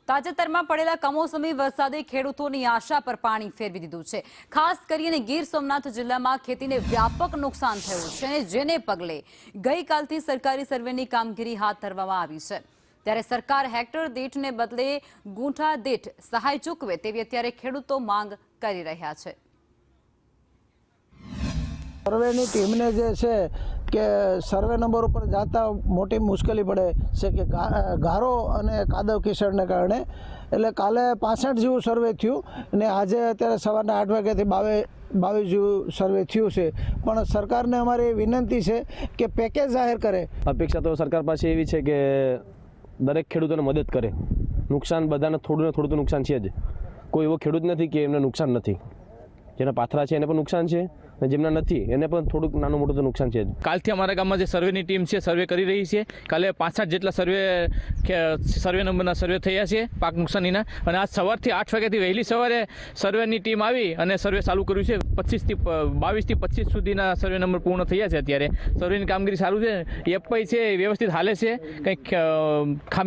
તાજેતરમાં પડેલા કમોસમી વરસાદે ખેડૂતોની આશા પર પાણી ફેરવી દીધું છે। ખાસ કરીને ગીર સોમનાથ જિલ્લામાં ખેતીને વ્યાપક નુકસાન થયું છે અને જેને પગલે ગઈકાલથી સરકારી સર્વેની કામગીરી હાથ ધરવામાં આવી છે। ત્યારે સરકાર હેક્ટર દીઠને બદલે ગુંઠા દીઠ સહાય ચૂકવે તેવી અત્યારે ખેડૂતો માંગ કરી રહ્યા છે। સર્વેની ટીમને જે છે કે સર્વે નંબર ઉપર જતા મોટી મુશ્કેલી પડે છે કે ગારો અને કાદવ કિચડને કારણે એટલે કાલે 65 જેવું સર્વે થયું અને આજે અત્યારે સવારના 8 વાગ્યાથી 22 જેવું સર્વે થયું છે। પણ સરકારને અમારી વિનંતી છે કે પેકેજ જાહેર કરે। અપેક્ષા તો સરકાર પાસે એવી છે કે દરેક ખેડૂતોને મદદ કરે। નુકસાન બધાને થોડું ને થોડું નુકસાન છે જ, કોઈ એવો ખેડૂત નથી કે એમને નુકસાન નથી। જેના પાથરા છે એને પણ નુકસાન છે અને જેમના નથી એને પણ થોડુંક નાનું મોટું તો નુકસાન છે જ। કાલથી અમારા ગામમાં જે સર્વેની ટીમ છે સર્વે કરી રહી છે। કાલે 65 જેટલા સર્વે નંબરના સર્વે થયા છે પાક નુકસાનીના, અને આજ સવારથી 8 વાગ્યાથી વહેલી સવારે સર્વેની ટીમ આવી અને સર્વે ચાલુ કર્યું છે। 22 થી 25 સુધીના સર્વે નંબર પૂર્ણ થયા છે। અત્યારે સર્વેની કામગીરી સારું છે, એફઆઈ છે વ્યવસ્થિત હાલે છે, કંઈક ખામી